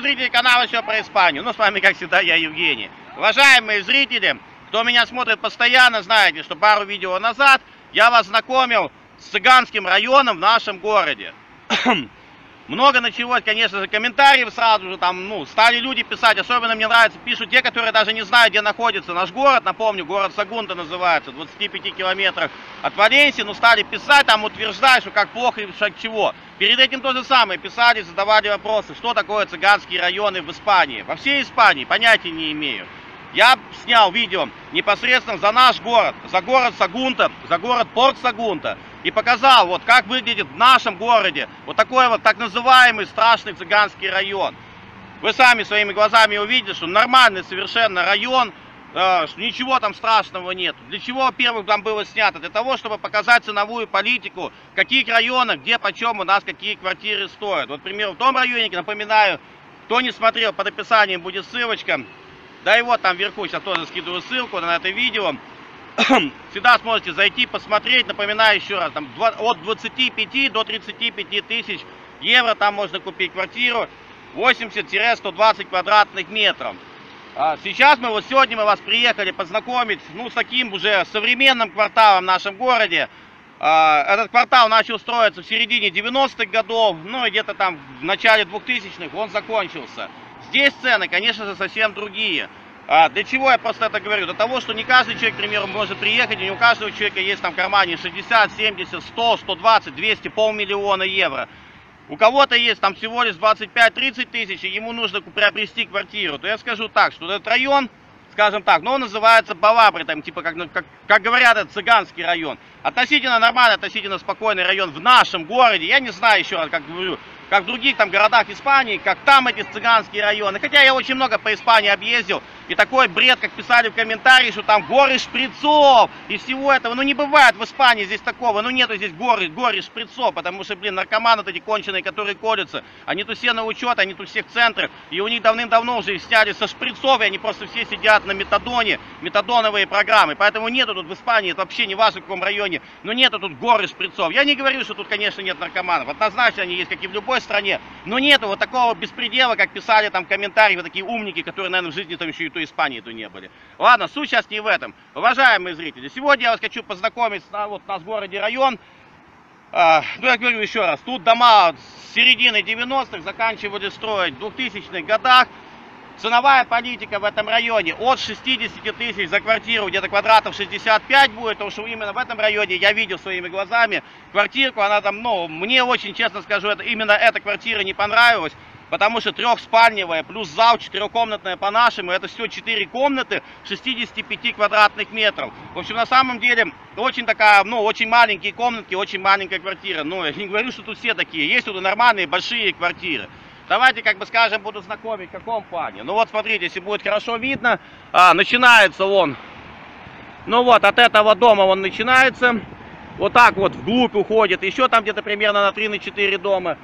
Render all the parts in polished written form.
зрители канала «Все про Испанию». Ну, с вами, как всегда, я, Евгений. Уважаемые зрители, кто меня смотрит постоянно, знаете, что пару видео назад я вас знакомил с цыганским районом в нашем городе. Много началось, конечно же, комментариев сразу же, там, стали люди писать, особенно мне нравится, пишут те, которые даже не знают, где находится наш город, напомню, город Сагунта называется, в 25 километрах от Валенсии, стали писать, там утверждать, что как плохо и что чего. Перед этим то же самое, писали, задавали вопросы, что такое цыганские районы в Испании. Во всей Испании понятия не имею. Я снял видео непосредственно за наш город, за город Сагунта, за город Порт Сагунта. И показал, вот как выглядит в нашем городе вот такой вот так называемый страшный цыганский район. Вы сами своими глазами увидите, что нормальный совершенно район, что ничего там страшного нет. Для чего, во-первых, там было снято? Для того, чтобы показать ценовую политику, в каких районах, где, почем у нас какие квартиры стоят. Вот, к примеру, в том районе, напоминаю, кто не смотрел, под описанием будет ссылочка. Да и вот там вверху сейчас тоже скидываю ссылку на это видео. Всегда сможете зайти, посмотреть. Напоминаю еще раз, там от 25 до 35 тысяч евро там можно купить квартиру 80-120 квадратных метров. Сейчас сегодня мы вас приехали познакомить, с таким уже современным кварталом в нашем городе. Этот квартал начал строиться в середине 90-х годов, и где-то там в начале 2000-х он закончился. Здесь цены, конечно же, совсем другие. Для чего я просто это говорю? Для того, что не каждый человек, к примеру, может приехать, и не у каждого человека есть там в кармане 60, 70, 100, 120, 200, полмиллиона евро. У кого-то есть там всего лишь 25-30 тысяч, и ему нужно приобрести квартиру. То я скажу так, что этот район, скажем так, он называется Балабры, там типа, как говорят, это цыганский район. Относительно нормальный, относительно спокойный район в нашем городе. Я не знаю, еще раз, как говорю, как в других там городах Испании, как там эти цыганские районы. Хотя я очень много по Испании объездил, и такой бред, как писали в комментарии, что там горы шприцов и всего этого. Не бывает в Испании здесь такого, нету здесь горы шприцов, потому что, наркоманы вот эти конченые, которые колются, они тут все на учет, они тут все в центрах, и у них давным-давно уже сняли со шприцов, и они просто все сидят на метадоне, метадоновые программы. Поэтому нету тут в Испании, это вообще не важно в каком районе, но нету тут горы шприцов. Я не говорю, что тут, конечно, нет наркоманов, однозначно они есть, как и в любой стране, но нету вот такого беспредела, как писали там комментарии вот такие умники, которые, наверное, в жизни там еще и той Испании то не были. Ладно, суть сейчас не в этом. Уважаемые зрители, сегодня я вас хочу познакомить с у нас в городе район. Я говорю еще раз, тут дома с середины 90-х заканчивали строить в 2000-х годах. Ценовая политика в этом районе от 60 тысяч за квартиру, где-то квадратов 65 будет, потому что именно в этом районе я видел своими глазами квартирку, она там, мне очень честно скажу, именно эта квартира не понравилась, потому что трехспальневая, плюс зал, четырехкомнатная по-нашему, это все 4 комнаты 65 квадратных метров. В общем, на самом деле, очень такая, очень маленькие комнатки, очень маленькая квартира. Я не говорю, что тут все такие, есть тут нормальные большие квартиры. Давайте, скажем, буду знакомить в каком плане. Вот, смотрите, если будет хорошо видно, начинается он, от этого дома он начинается, вот так вот вглубь уходит, еще там где-то примерно на 3-4 дома.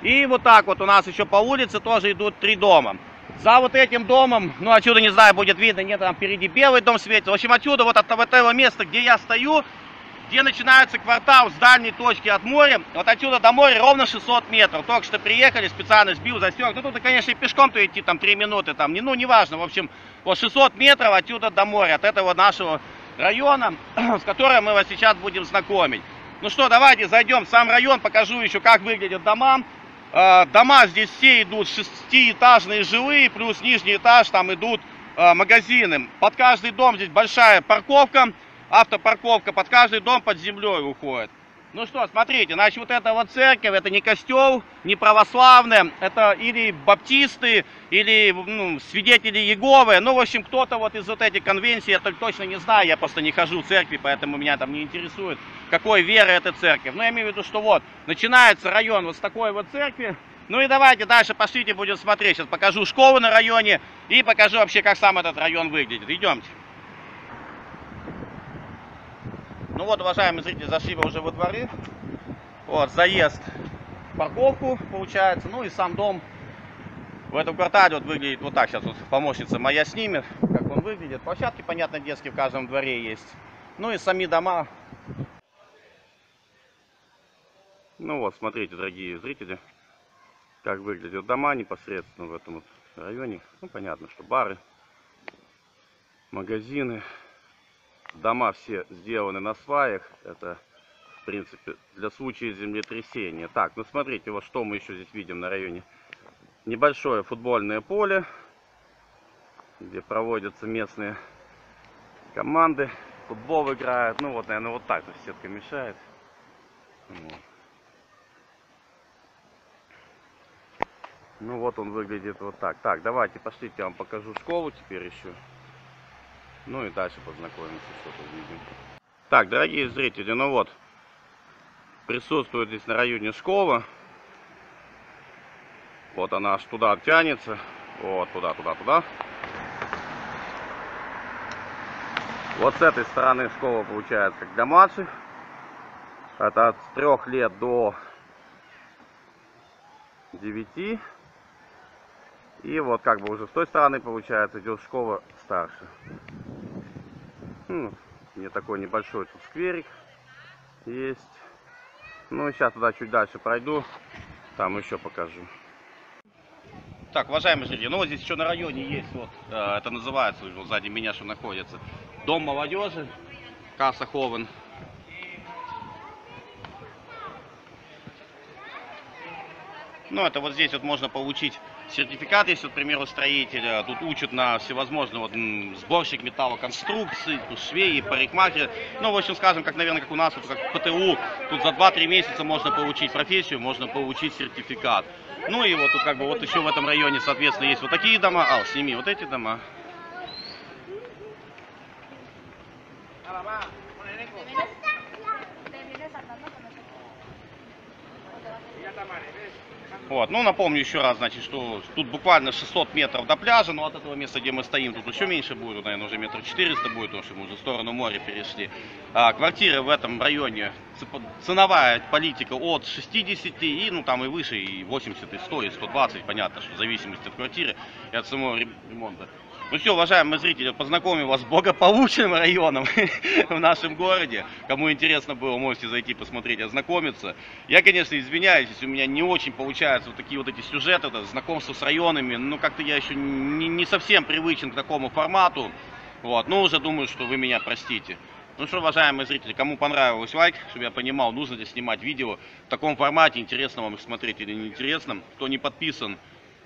И вот так вот у нас еще по улице тоже идут 3 дома. За вот этим домом, отсюда, не знаю, будет видно, нет, там впереди белый дом светится. В общем, отсюда, вот от этого места, где я стою, где начинается квартал с дальней точки от моря, вот отсюда до моря ровно 600 метров. Только что приехали, специально сбил, засек. Тут, конечно, и пешком-то идти там 3 минуты, там, не важно. В общем, вот 600 метров отсюда до моря, от этого нашего района, с которым мы вас сейчас будем знакомить. Что, давайте зайдем в сам район, покажу еще, как выглядят дома. Дома здесь все идут 6-этажные жилые, плюс нижний этаж, там идут магазины. Под каждый дом здесь большая парковка. Автопарковка, под каждый дом под землей уходит. Что, смотрите, значит, вот эта вот церковь, это не костел, не православная, это или баптисты, или свидетели Иеговы. В общем, кто-то вот из вот этих конвенций, я точно не знаю, я просто не хожу в церкви, поэтому меня там не интересует, какой веры эта церковь. Я имею в виду, что вот, начинается район вот с такой вот церкви. И давайте дальше пошлите, будем смотреть. Сейчас покажу школу на районе и покажу вообще, как сам этот район выглядит. Идемте. Вот, уважаемые зрители, зашли уже во дворы. Вот, заезд в парковку получается. И сам дом в этом квартале вот выглядит вот так. Сейчас вот помощница моя снимет, как он выглядит. Площадки, понятно, детские в каждом дворе есть. И сами дома. Вот, смотрите, дорогие зрители. как выглядят дома непосредственно в этом вот районе. Ну, понятно, что бары, магазины. Дома все сделаны на сваях. Это, в принципе, для случая землетрясения. Так, ну смотрите, вот что мы еще здесь видим на районе. Небольшое футбольное поле, где проводятся местные команды. Футбол играют. Ну вот, наверное, вот так. Сетка мешает. Вот. Ну вот он выглядит вот так. Так, давайте пошлите, я вам покажу школу теперь еще. Ну и дальше познакомимся, что-то увидим. Так, дорогие зрители, ну вот. Присутствует здесь на районе школа. Вот она аж туда тянется. Вот, туда. Вот с этой стороны школа получается как для младших. Это от 3 лет до 9. И вот как бы уже с той стороны получается идет школа старше. Не такой небольшой тут скверик есть. Ну и сейчас туда чуть дальше пройду. Там еще покажу. Так, уважаемые жители, ну вот здесь еще на районе есть, вот, это называется, вот сзади меня что находится, Дом молодежи, Касса Ховен. Ну, это вот здесь вот можно получить сертификат, если, к примеру, строителя. Тут учат на всевозможные, вот, сборщик металлоконструкций, тут швеи, парикмахеры. Ну, в общем, скажем, как, наверное, как у нас, вот, как в ПТУ, тут за 2-3 месяца можно получить профессию, можно получить сертификат. Ну, и вот тут, как бы, вот еще в этом районе, соответственно, есть вот такие дома. Сними вот эти дома. Вот, ну напомню еще раз, значит, что тут буквально 600 метров до пляжа, но от этого места, где мы стоим, тут еще меньше будет, наверное, уже 400 будет, потому что мы уже в сторону моря перешли. Квартиры в этом районе, ценовая политика от 60 и, ну там и выше, и 80, и 100, и 120, понятно, что в зависимости от квартиры и от самого ремонта. Ну все, уважаемые зрители, познакомим вас с благополучным районом в нашем городе. Кому интересно было, можете зайти посмотреть, ознакомиться. Я, конечно, извиняюсь, если у меня не очень получаются вот такие вот эти сюжеты, знакомство с районами. Ну, как-то я еще не совсем привычен к такому формату. Вот, но уже думаю, что вы меня простите. Ну что, уважаемые зрители, кому понравилось, лайк, чтобы я понимал, нужно ли снимать видео в таком формате, интересно вам их смотреть или неинтересно. Кто не подписан,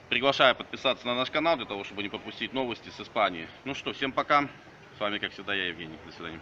приглашаю подписаться на наш канал, для того, чтобы не пропустить новости с Испании. Ну что, всем пока. С вами, как всегда, я, Евгений. До свидания.